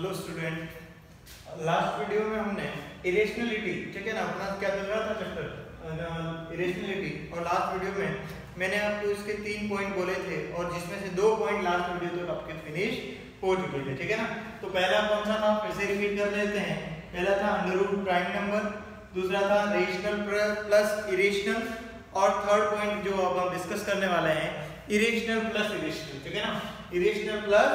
Hello student, last video में हमने irrationality, ठीक है ना, अपना क्या चल रहा था चैप्टर इरेशनलिटी, और लास्ट वीडियो में मैंने आपको इसके 3 पॉइंट बोले थे और जिसमें से 2 पॉइंट लास्ट वीडियो तक आपके फिनिश हो चुके थे, ठीक है ना। तो पहला कौन सा था, फिर से रिपीट कर लेते हैं। पहला था अंडर रूट प्राइम नंबर, दूसरा था रेशनल प्लस इरेशनल, और थर्ड पॉइंट जो अब हम डिस्कस करने वाले हैं इरेशनल प्लस इरेशनल, ठीक है ना। इरेशनल प्लस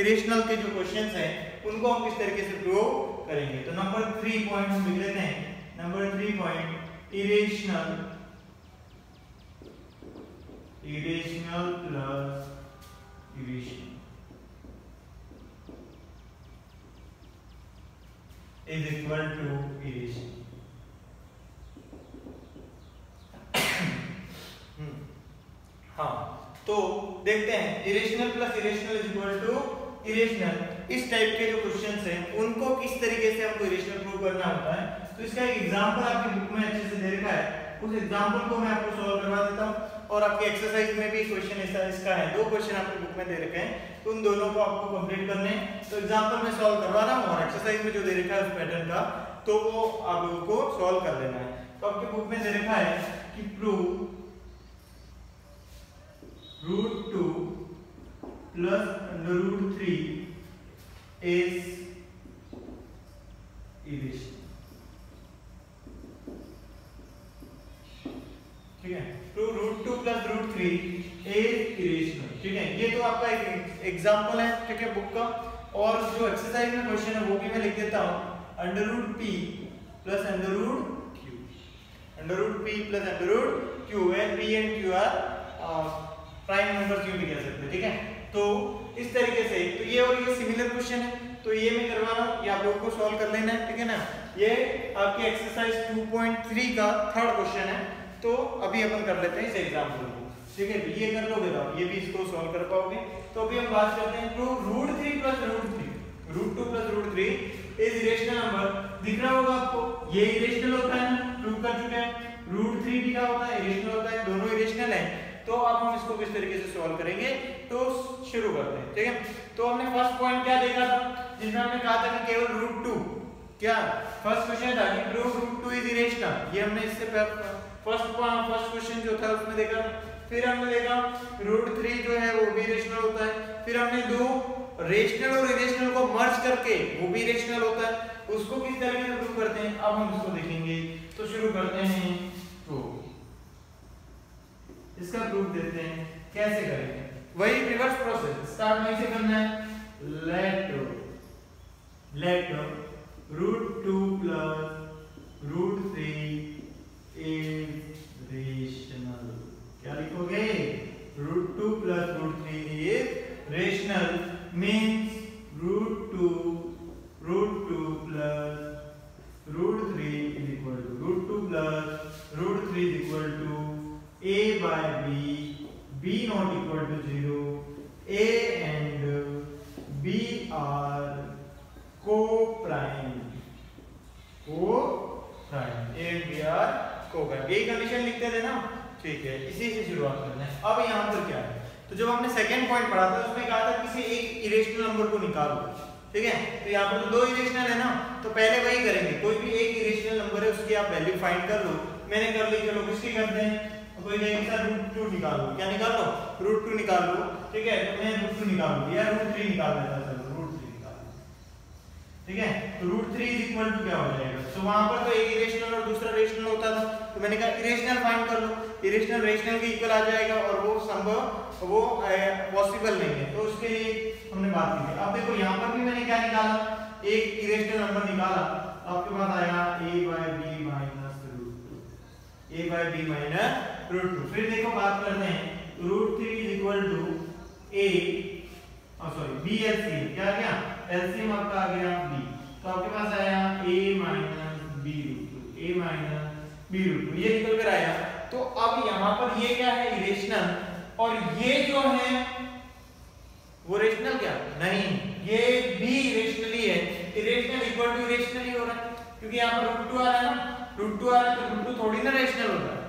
इरेशनल के जो क्वेश्चंस हैं उनको हम किस तरीके से प्रूव करेंगे। तो नंबर 3 पॉइंट हम लिख लेते हैं। Number 3 point irrational plus irrational is equal to irrational. हाँ, तो देखते हैं irrational plus irrational is equal to irrational, इस टाइप के जो क्वेश्चंस हैं उनको किस तरीके से हमको इरेशनल प्रूव करना होता है। तो इसका एक एग्जांपल आपकी बुक में अच्छे से दे रखा है, उस एग्जांपल को मैं आपको सॉल्व करवा देता हूं। और आपके एक्सरसाइज में भी क्वेश्चन इसका है, 2 क्वेश्चन आपकी बुक में दे रखे हैं, तो उन दोनों को आपको कंप्लीट करने हैं। तो एग्जांपल में सॉल्व करवा रहा हूं और एक्सरसाइज में जो दे रखा है उस पैटर्न का, तो वो आप लोगों को सॉल्व कर लेना है। तो आपकी बुक में दे रखा है कि प्रूव √2 प्लस √3 is irrational, ठीक है। तो √2 प्लस √3 is irrational, ठीक है। ये तो आपका एक एग्जांपल है, ठीक है, बुक का। और जो एक्सरसाइज में क्वेश्चन है वो भी मैं लिख देता हूं, √p plus √q, √p plus √q, where p and q are prime number क्यों भी कह सकते हैं, ठीक है। तो इस तरीके से, तो ये और ये सिमिलर क्वेश्चन है, तो ये मैं करवा रहा हूं, ये आप लोगों को सॉल्व कर लेना है, ठीक है ना। ये आपके एक्सरसाइज 2.3 का थर्ड क्वेश्चन है। तो अभी अपन कर लेते हैं इस एग्जांपल को, ठीक है। ये कर लोगे तो ये भी इसको सॉल्व कर पाओगे। तो अभी हम बात करते हैं तो √3 plus √3, √2 plus √3 is irrational number. दिख रहा होगा आपको, ये इरेशनल होता है ना, प्रूव कर चुके हैं। √3 भी क्या होता है, इरेशनल होता है, दोनों इरेशनल हैं। तो अब हम इसको किस तरीके से सॉल्व करेंगे, तो शुरू करते हैं, ठीक है। तो हमने फर्स्ट पॉइंट क्या देखा था, जिसमें हमने कहा था कि केवल √2, क्या फर्स्ट क्वेश्चन था कि प्रूव √2 इज इरेशनल, ये हमने इससे फर्स्ट क्वेश्चन जो था उसमें देखा। फिर हमने देखा √3 जो है वो भी इरेशनल होता है। फिर हमने 2 रेशनल और इरेशनल को मर्ज करके वो भी इरेशनल होता है, उसको किस तरीके से प्रूव करते हैं अब हम इसको देखेंगे। तो शुरू करते हैं, तो इसका प्रूफ देते हैं, कैसे करेंगे, वही रिवर्स प्रोसेस, स्टार्ट वहीं से करना है। Let √2 plus √3 is rational. क्या लिखोगे, √2 plus √3 is rational, means √2 plus √3 is equal to √2 plus √3 is equal to a by b not equal to 0, a and b are co-prime, a and b are co-prime, यही condition लिखते थे ना, ठीक है। इसी से शुरुआत करना है। अब यहाँ पर क्या है, तो जब हमने सेकंड पॉइंट पढ़ा था उसमें कहा था किसी एक इरेशनल नंबर को निकालो, ठीक है। तो यहाँ पर तो 2 इरेशनल है ना, तो पहले वही करेंगे, कोई भी एक इरेशनल नंबर है उसकी आप वैल्यू फाइंड कर लो। मैंने कर ली, चलो किसकी करते हैं, कोई कहेगा सर √2 निकाल लो, क्या निकाल लो, √2 निकाल लो, ठीक है। तो मैं √2 निकाल लूं या √3 निकाल लेता, चलो √3 निकाल लो, ठीक है। तो √3 इज इक्वल टू क्या हो जाएगा, तो वहां पर तो एक इरेशनल और दूसरा रेशनल होता था, तो मैंने कहा इरेशनल फाइंड कर लो, इरेशनल रेशनल के इक्वल आ जाएगा और वो संभव, वो पॉसिबल नहीं है, तो उसके लिए हमने बात की थी। अब देखो यहाँ पर भी मैंने क्या निकाला, एक इरेशनल नंबर निकाला, आपके पास आया a by b minus √2। फिर देखो बात करते हैं, √3 is equal to a, b LCM, क्या आ गया, LCM आपका आ गया b, तो आपके पास आया a minus b √2, ये निकल कर आया। तो अब यहाँ पर ये क्या है, इरेशनल, और ये जो है वो रेशनल क्या नहीं, ये भी इरेशनल ही है, इरेशनल इक्वल टू इरेशनल ही हो रहा है, क्योंकि यहाँ पर √2 आ रहा है ना, √2 आ रहा है तो √2 थोड़ी ना रेशनल होता है,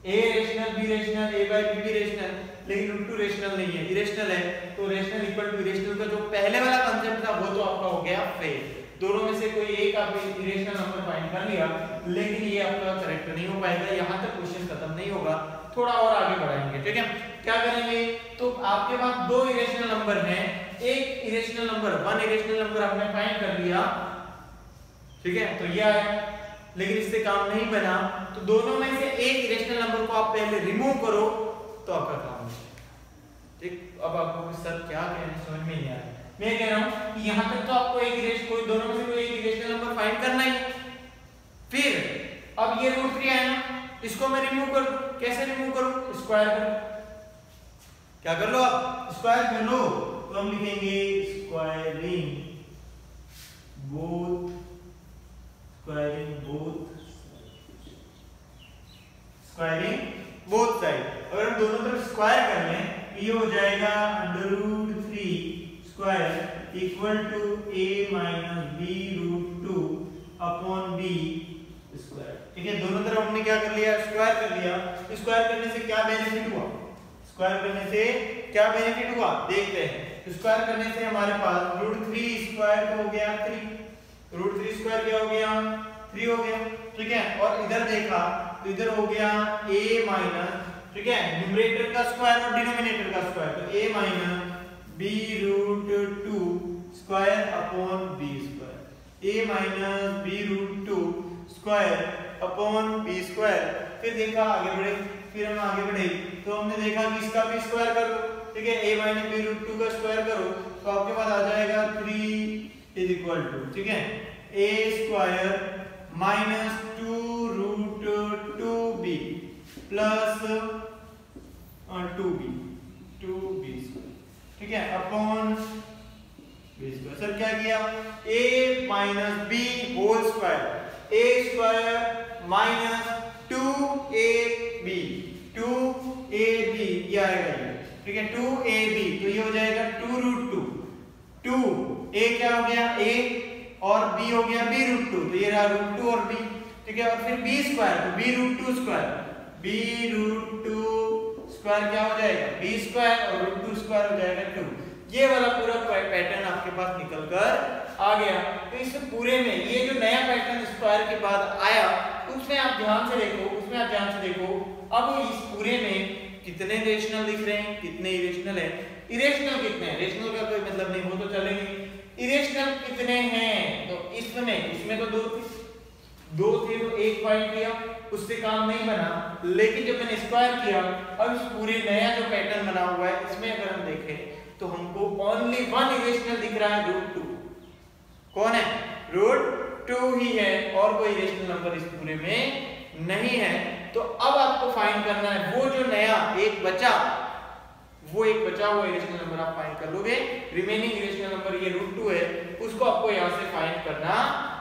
A rational, B rational, A by B भी रेशनल, लेकिन रूट 2 रेशनल नहीं है, इरेशनल है। तो रेशनल इक्वल टू इरेशनल का जो पहले वाला कांसेप्ट था वो तो आपका हो गया फेल। दोनों में से कोई एक आप इरेशनल नंबर फाइंड कर लिया, लेकिन ये आपका करेक्ट नहीं हो पाएगा। यहाँ तक क्वेश्चन खत्म नहीं होगा, थोड़ा और आगे बढ़ाएंगे, ठीक है। क्या करेंगे, तो आपके पास दो इरेशनल नंबर हैं, एक irrational number, one irrational number आपने फाइंड कर लिया, ठीक है, तो ये आया, लेकिन इससे काम नहीं बना, तो दोनों में से एक इरेशनल नंबर को आप पहले रिमूव करो तो आपका काम हो जाएगा, ठीक। अब आपको सर क्या कहना समझ में नहीं आ रहा, मैं कह रहा हूं कि यहां तक तो आपको एक इरेशनल, कोई दोनों में से कोई एक इरेशनल नंबर फाइंड करना ही। फिर अब ये रूट 3 आया ना, इसको मैं रिमूव कर दूं, कैसे रिमूव करूं, स्क्वायर कर, क्या कर लो आप, स्क्वायर कर लो, तो हम लिखेंगे squaring both, squaring both side. अगर हम दोनों तरफ स्क्वायर कर लें, ये हो जाएगा √3 square equal to a minus b √2 upon b square, ठीक है। दोनों तरफ हमने क्या कर लिया, स्क्वायर कर लिया। स्क्वायर करने से क्या बेनिफिट हुआ, स्क्वायर करने से क्या बेनिफिट हुआ देखते हैं। स्क्वायर करने से हमारे पास √3 स्क्वायर तो हो गया 3, √3 स्क्वायर क्या हो गया, 3 हो गया, ठीक है। और इधर देखा तो इधर हो गया a माइनस, ठीक है, न्यूमरेटर का स्क्वायर और डिनोमिनेटर का स्क्वायर, तो a minus b √2 square upon b square, a minus b √2 square upon b square. फिर देखा आगे बढ़े, फिर हम आगे बढ़े तो हमने देखा कि इसका भी स्क्वायर करो, ठीक है, a माइनस b √2 का स्क्वायर करो तो आपके पास आ जाएगा 3 इज इक्वल टू, ठीक है, a square minus 2 √2b plus 2b square, ठीक है, अपॉन b स्क्वायर। सर क्या किया, a minus b whole square, a square minus 2ab ये आएगा ये, ठीक है, 2ab, तो ये हो जाएगा 2 a क्या हो गया a और b हो गया b √2, तो ये रहा √2 और b, ठीक है। और फिर b स्क्वायर, तो b √2 स्क्वायर क्या हो जाएगा, b स्क्वायर और √2 स्क्वायर हो जाएगा 2। ये वाला पूरा पैटर्न आपके पास निकल कर आ गया। तो इस पूरे में ये जो नया पैटर्न स्क्वायर के बाद आया, उसमें आप ध्यान से देखो, अब इस पूरे में कितने रेशनल दिख रहे हैं, कितने इरेशनल है, इरेशनल कितने हैं, रेशनल का कोई मतलब नहीं, वो तो चलेंगे, इरेशनल कितने हैं, तो इसमें तो दो थे तो एक पॉइंट किया, उससे काम नहीं बना, लेकिन जब मैंने स्क्वायर किया, अब इस पूरे नया जो पैटर्न बना हुआ है, इसमें अगर हम देखें तो हमको ओनली वन इरेशनल दिख रहा है, √2। कौन है, √2 ही है, और कोई इरेशनल नंबर इस पूरे में नहीं है। तो अब आपको फाइंड करना है वो जो नया एक बचा हुआ इरेशनल नंबर आप फाइंड कर लोगे। रिमेनिंग इरेशनल नंबर ये √2 है, उसको आपको यहाँ से फाइंड करना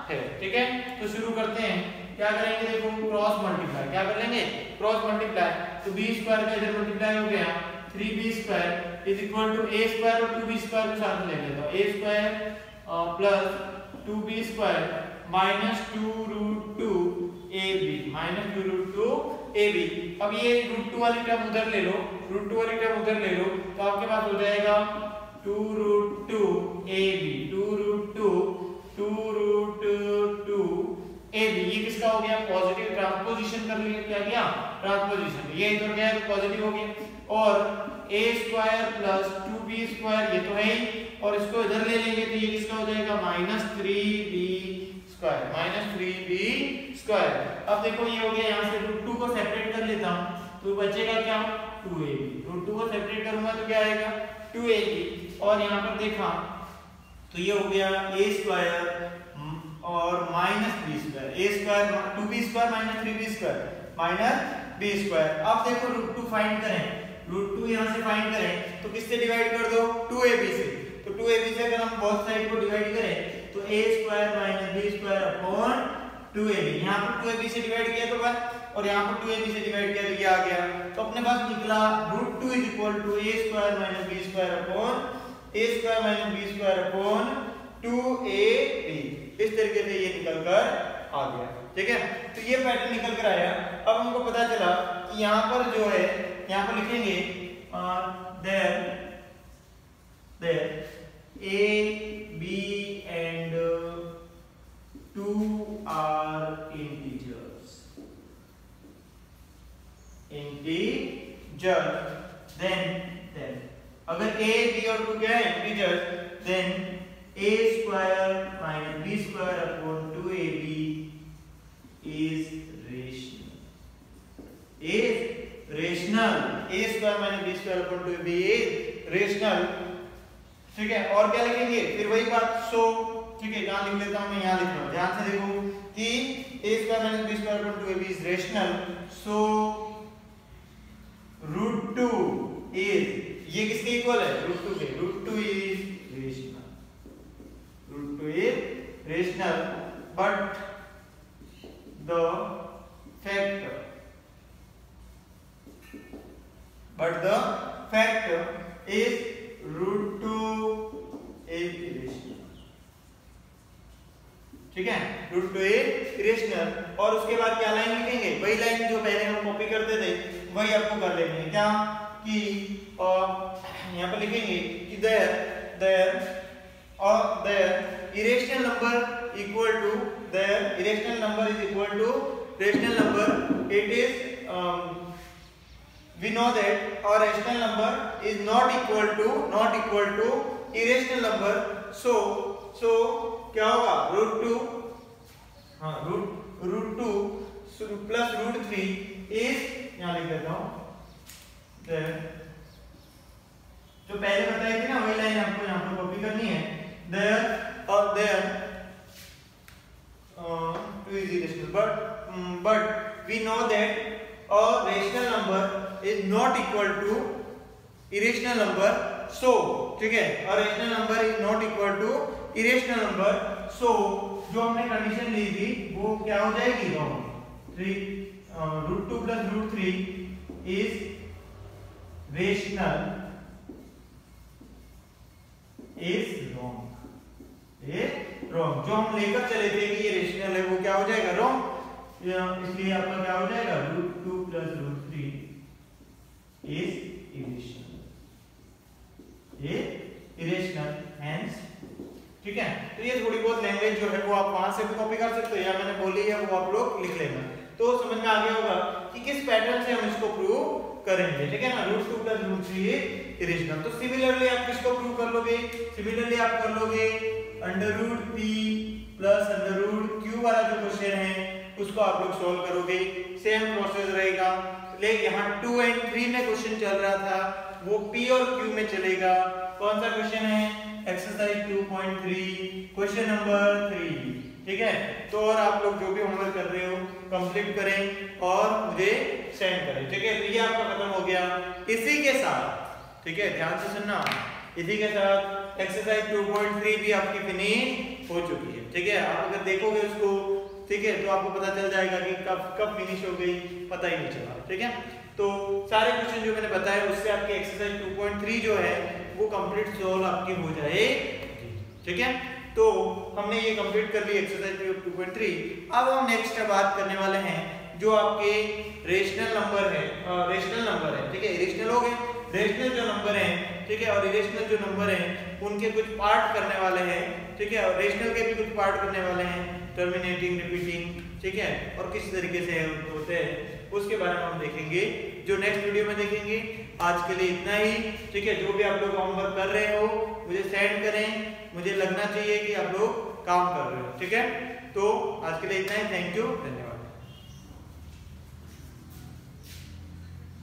है, ठीक है। तो शुरू करते हैं, क्या करेंगे, देखो क्रॉस मल्टीप्लाई, क्या कर लेंगे, क्रॉस मल्टीप्लाई, तो b स्क्वायर का इधर मल्टीप्लाई हो गया, 3b square is equal to a square और 2b स्क्वायर को साथ ले लेता हूं, a square plus 2b square minus 2 √2 ab minus 2 √2 ab। अब ये √2 वाली टर्म उधर ले लो, तो आपके पास हो जाएगा 2 √2 ab, 2 √2 ab। ये किसका हो गया, पॉजिटिव, ट्रांसपोजिशन कर लिया, क्या किया, ट्रांसपोजिशन, ये इधर गया तो पॉजिटिव हो गया, और a square plus 2b square ये तो है ही, और इसको इधर ले लेंगे तो ये किसका हो जाएगा, -3b स्क्वायर। अब देखो ये हो गया, यहाँ से √2 को सेपरेट कर लेता हूँ तो बचेगा क्या, 2ab, √2 को सेपरेट करूंगा तो क्या आएगा, 2ab। और यहाँ पर देखा तो ये हो गया a स्क्वायर और -b square, a square 2b square minus 3b square minus b square. अब देखो √2 फाइंड करें, √2 यहाँ से फाइंड करें तो किससे डिवाइड कर दो, 2ab से, तो 2ab से अगर हम बोथ साइड को डिवाइड करें तो a square minus b square upon 2ab, यहाँ पर 2ab से डिवाइड किया तो 1 और यहाँ पर 2ab से डिवाइड किया तो ये आ गया, तो अपने पास निकला √2 is equal to a square minus b square upon a square minus b square upon 2ab। इस तरीके से ये निकल कर आ गया, ठीक है। तो ये पैटर्न निकल कर आया। अब हमको पता चला यहाँ पर जो है यहाँ पर लिखेंगे there a b and 2 are integers then अगर a b और 2 क्या है integers then a square minus b square upon 2ab is rational a square minus b square upon 2ab is rational। ठीक है, और क्या लिखेंगे फिर वही बात सो, ठीक है कहां लिख लेता हूं मैं, यहां लिख रहा हूं, ध्यान से देखो कि a square minus b square upon 2ab is rational, so √2 is ये किसके इक्वल है √2 के, √2 is rational but the factor is √2 is irrational। ठीक है, √2 is irrational। और उसके बाद क्या लाइन लिखेंगे, वही लाइन जो पहले हम कॉपी करते थे वही आपको कर लेंगे, क्या कि यहाँ पर लिखेंगे कि there irrational number equal to irrational number is equal to rational number, it is we know that our rational number is not equal to irrational number, so क्या होगा √2 plus √3 is यहाँ लिख देता हूँ जो पहले बताई थी ना वही लाइन आपको यहाँ पर कॉपी करनी है, there 2 is irrational but we know that a rational number is not equal to irrational number, so ठीक है a rational number is not equal to irrational number, so जो हमने कंडीशन ली थी वो क्या हो जाएगी wrong, √2 plus √3 is rational is wrong, जो हम लेकर चले थे कि ये रेशनल है वो क्या हो जाएगा रॉन्ग, इसलिए आपका क्या हो जाएगा √2 plus √3 is irrational hence। ठीक है, तो ये थोड़ी बहुत लैंग्वेज जो है वो आप वहां से भी कॉपी कर सकते हो या मैंने बोली है वो आप लोग लिख लेना, तो समझ में आ गया होगा कि किस पैटर्न से हम इसको प्रूव करेंगे। ठीक है ना, √2 plus √3 irrational। तो सिमिलरली आप किसको प्रूव कर लोगे, सिमिलरली आप कर लोगे √p plus √q वाला जो क्वेश्चन है उसको आप लोग सॉल्व करोगे, सेम प्रोसेस रहेगा, लेकिन यहाँ 2 और 3 में क्वेश्चन चल रहा था वो p और q में चलेगा। कौन सा क्वेश्चन है, एक्सरसाइज 2.3 क्वेश्चन नंबर 3। ठीक है, तो और आप लोग जो भी होमवर्क कर रहे हो कंप्लीट करें और मुझे सेंड करें। ठीक है, तो ये आपका खत्म हो गया। इसी के साथ, ठीक है ध्यान से सुनना, इसी के साथ एक्सरसाइज 2.3 भी आपकी फिनिश हो चुकी है। ठीक है, आप अगर देखोगे उसको, ठीक है, तो आपको पता चल जाएगा कि कब फिनिश हो गई, पता ही नहीं चला। ठीक है, तो सारे क्वेश्चन जो मैंने बताया उससे आपकी एक्सरसाइज 2.3 जो है वो कंप्लीट सोल्व आपकी हो जाएगी। ठीक है, तो हमने ये कंप्लीट कर ली एक्सरसाइज 2.3। अब हम नेक्स्ट बात करने वाले हैं जो आपके रेशनल नंबर है, ठीक है, इरेशनल हो गए, रेशनल जो नंबर हैं, ठीक है, और इरेशनल जो नंबर हैं उनके कुछ पार्ट करने वाले हैं। ठीक है, और रेशनल के भी कुछ पार्ट करने वाले हैं, टर्मिनेटिंग, रिपीटिंग, ठीक है, और किस तरीके से होते हैं उसके बारे में हम देखेंगे जो नेक्स्ट वीडियो में देखेंगे। आज के लिए इतना ही। ठीक है, जो भी आप लोग होमवर्क कर रहे हो मुझे सेंड करें, मुझे लगना चाहिए कि आप लोग काम कर रहे हो। ठीक है, तो आज के लिए इतना ही। थैंक यू, धन्यवाद।